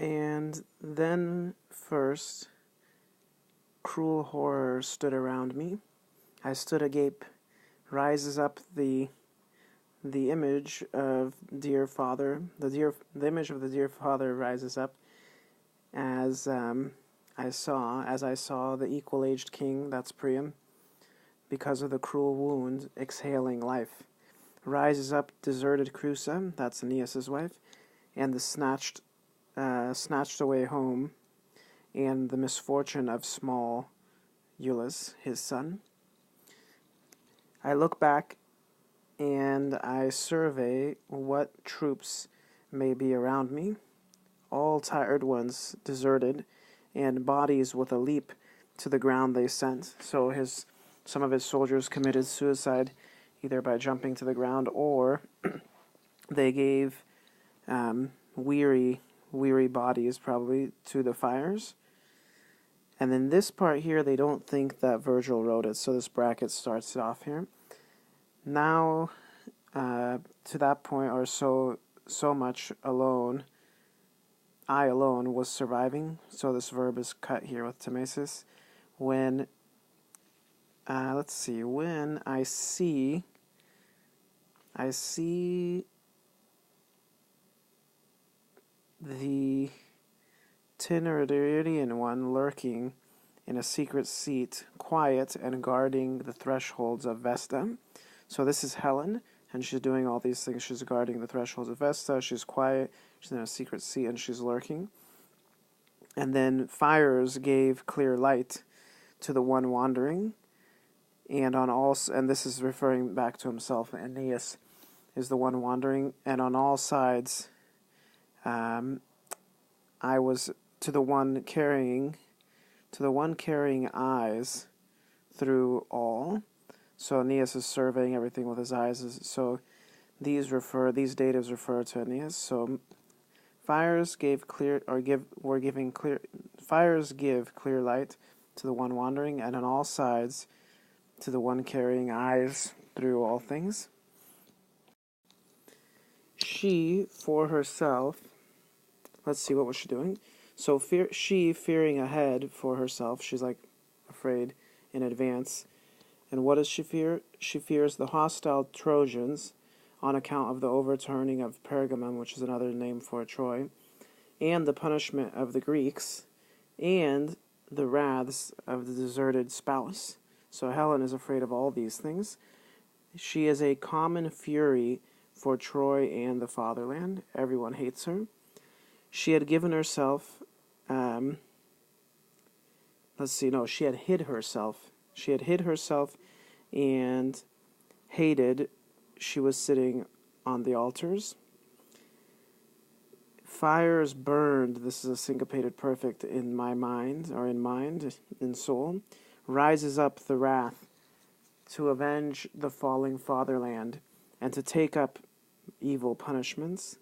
And then first, cruel horror stood around me. I stood agape. Rises up the image of dear father. The image of the dear father rises up as I saw the equal-aged king, that's Priam, because of the cruel wound, exhaling life. Rises up deserted Crusa, that's Aeneas's wife, and the snatched away home, and the misfortune of small Iulus, his son. I look back and I survey what troops may be around me, all tired ones, deserted, and bodies with a leap to the ground they sent. So some of his soldiers committed suicide either by jumping to the ground or they gave weary bodies probably to the fires. And then this part here, they don't think that Virgil wrote it, so this bracket starts it off here. Now, to that point, or so much alone, I alone was surviving, so this verb is cut here with Timaeus. When, when I see the Tynaridian one lurking in a secret seat, quiet and guarding the thresholds of Vesta. So this is Helen, and she's doing all these things. She's guarding the thresholds of Vesta. She's quiet. She's in a secret seat, and she's lurking. And then fires gave clear light to the one wandering, and this is referring back to himself. Aeneas is the one wandering, and on all sides, I was to the one carrying eyes through all. So Aeneas is surveying everything with his eyes. So these datives refer to Aeneas. So fires give clear light to the one wandering, and on all sides to the one carrying eyes through all things. She, for herself, let's see, what was she doing? So fearing ahead for herself, she's like afraid in advance. And what does she fear? She fears the hostile Trojans on account of the overturning of Pergamum, which is another name for Troy, and the punishment of the Greeks, and the wraths of the deserted spouse. So Helen is afraid of all these things. She is a common fury for Troy and the fatherland. Everyone hates her. She had given herself, she had hid herself. She had hid herself and hated. She was sitting on the altars. Fires burned. This is a syncopated perfect in my mind, or in soul. Rises up the wrath to avenge the falling fatherland and to take up evil punishments.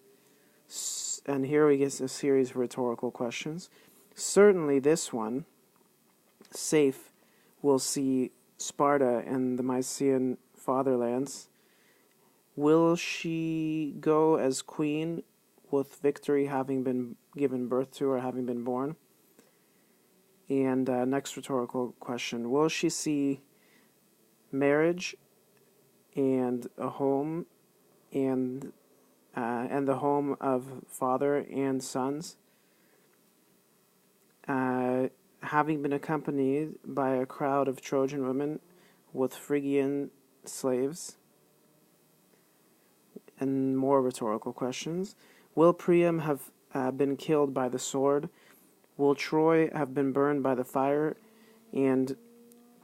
And here we get a series of rhetorical questions. Certainly this one, safe, will see Sparta and the Mysian fatherlands. Will she go as queen with victory having been given birth to or having been born? And next rhetorical question, will she see marriage and a home and the home of father and sons, having been accompanied by a crowd of Trojan women with Phrygian slaves? And more rhetorical questions. Will Priam have been killed by the sword? Will Troy have been burned by the fire? And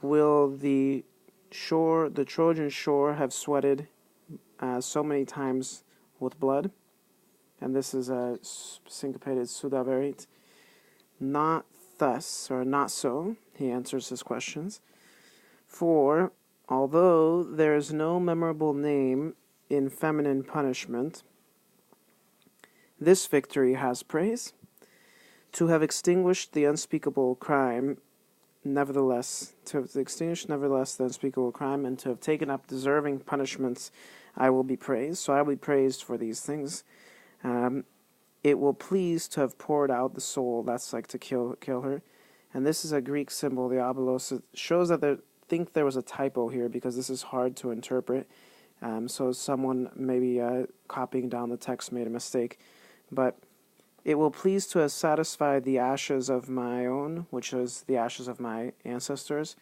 will the Trojan shore have sweated so many times with blood? And this is a syncopated sudaverit. Not thus, or not so, he answers his questions. For, although there is no memorable name in feminine punishment, this victory has praise. To have extinguished the unspeakable crime, nevertheless, the unspeakable crime, and to have taken up deserving punishments, I will be praised. So I will be praised for these things. it will please to have poured out the soul. That's like to kill her. And this is a Greek symbol, the abelos. It shows that they think there was a typo here because this is hard to interpret. So someone maybe copying down the text made a mistake. But it will please to have satisfied the ashes of my own, which is the ashes of my ancestors.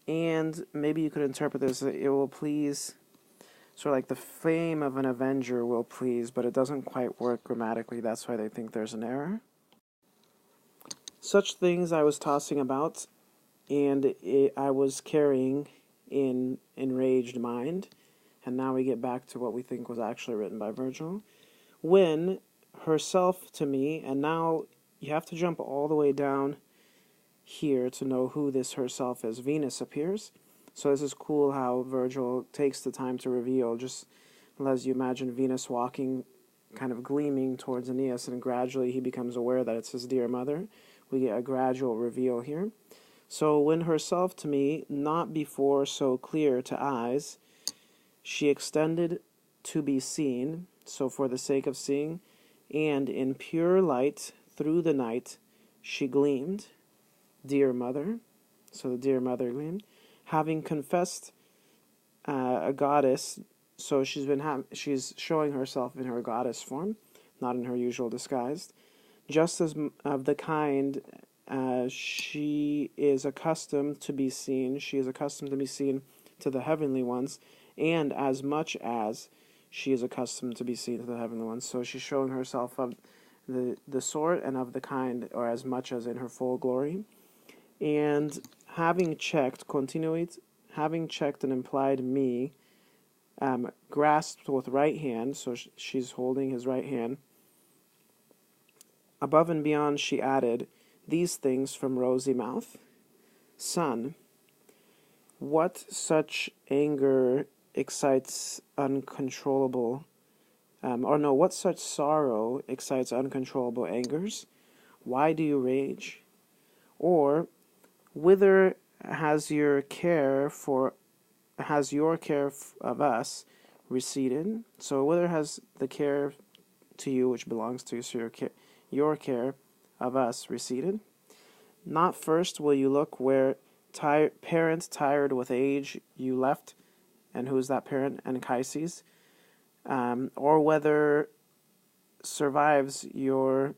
And maybe you could interpret this, it will please, sort of like the fame of an avenger will please, but it doesn't quite work grammatically. That's why they think there's an error. Such things I was tossing about, and I was carrying in enraged mind. And now we get back to what we think was actually written by Virgil. When herself to me, and now you have to jump all the way down here to know who this herself is. Venus appears. So this is cool how Virgil takes the time to reveal, just as you imagine Venus walking, kind of gleaming towards Aeneas, and gradually he becomes aware that it's his dear mother. We get a gradual reveal here. So when herself to me, not before so clear to eyes, she extended to be seen, so for the sake of seeing, and in pure light through the night she gleamed, dear mother, so the dear mother gleamed, having confessed a goddess, so she's showing herself in her goddess form, not in her usual disguise, just as of the kind she is accustomed to be seen, to the heavenly ones, and as much as she is accustomed to be seen to the heavenly ones. So she's showing herself of the sort and of the kind, or as much as in her full glory. And having checked and implied me, grasped with right hand, so she's holding his right hand. Above and beyond she added, these things from rosy mouth. Son, what such anger excites uncontrollable, what such sorrow excites uncontrollable angers? Why do you rage? Or, whither has your care of us receded? So whither has the care to you which belongs to you, so your care of us receded? Not first will you look where parent tired with age you left, and who is that parent? Anchises. Or whether survives your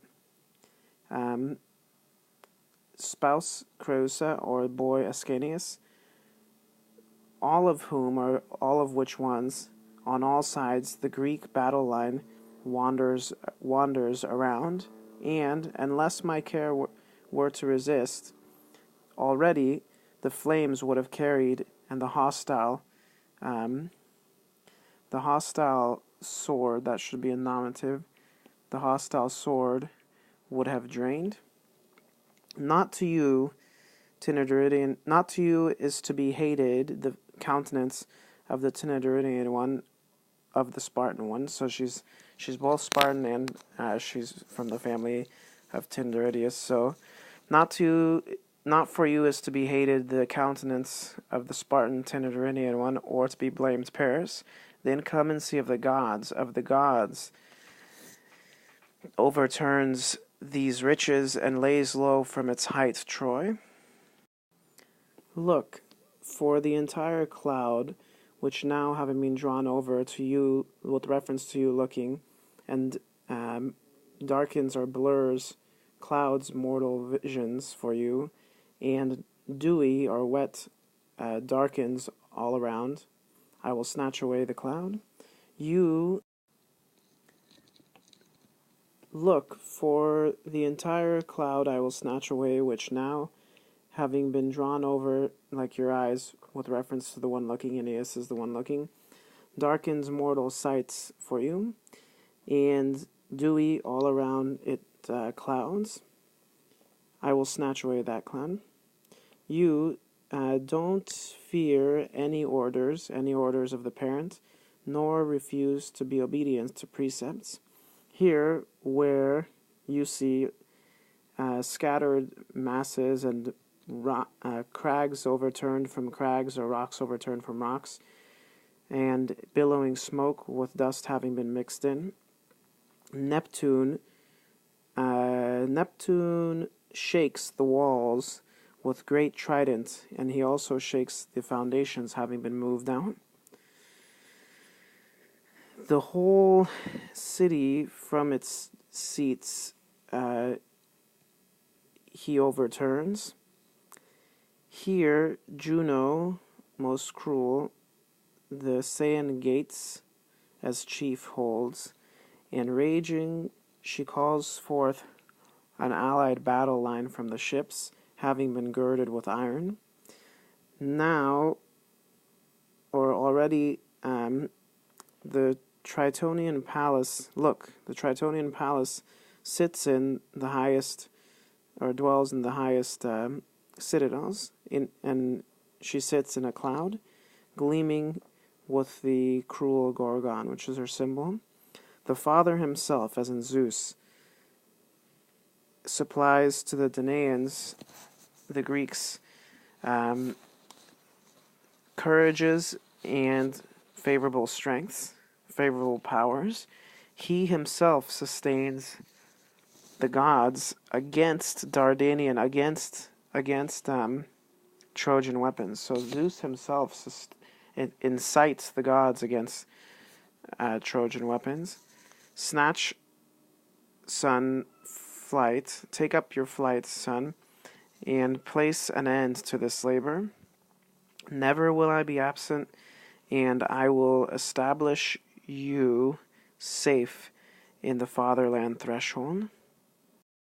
spouse Creusa or boy Ascanius, all of which ones, on all sides, the Greek battle line wanders around, and, unless my care were to resist, already the flames would have carried, and the hostile sword, that should be a nominative, the hostile sword would have drained. Not to you, Tynedridian, not to you is to be hated the countenance of the Tynedridian one, of the Spartan one. So she's both Spartan and she's from the family of Tyndareus. So not for you is to be hated the countenance of the Spartan Tyndarean one, or to be blamed Paris. The inclemency of the gods overturns these riches and lays low from its height Troy. Look, for the entire cloud, which now having been drawn over to you, with reference to you looking, and darkens or blurs clouds' mortal visions for you, and dewy or wet darkens all around, I will snatch away the cloud. You look, for the entire cloud I will snatch away, which now, having been drawn over, like your eyes, with reference to the one looking, Aeneas is the one looking, darkens mortal sights for you, and dewy all around it clouds, I will snatch away that cloud. You don't fear any orders of the parent, nor refuse to be obedient to precepts. Here, where you see scattered masses and crags overturned from crags, or rocks overturned from rocks, and billowing smoke with dust having been mixed in, Neptune Neptune shakes the walls with great trident, and he also shakes the foundations, having been moved down. The whole city from its seats he overturns. Here, Juno, most cruel, the Saiyan gates as chief holds, and raging she calls forth an allied battle line from the ships, having been girded with iron. Now, or already, the Tritonian palace, the Tritonian palace sits in the highest, or dwells in the highest citadels, and she sits in a cloud, gleaming with the cruel Gorgon, which is her symbol. The father himself, as in Zeus, supplies to the Danaans, the Greeks, courages and favorable strengths, favorable powers. He himself sustains the gods against Dardanian, against Trojan weapons. So Zeus himself incites the gods against Trojan weapons. Snatch, son, flight. Take up your flight, son, and place an end to this labor. Never will I be absent, and I will establish you safe in the fatherland threshold.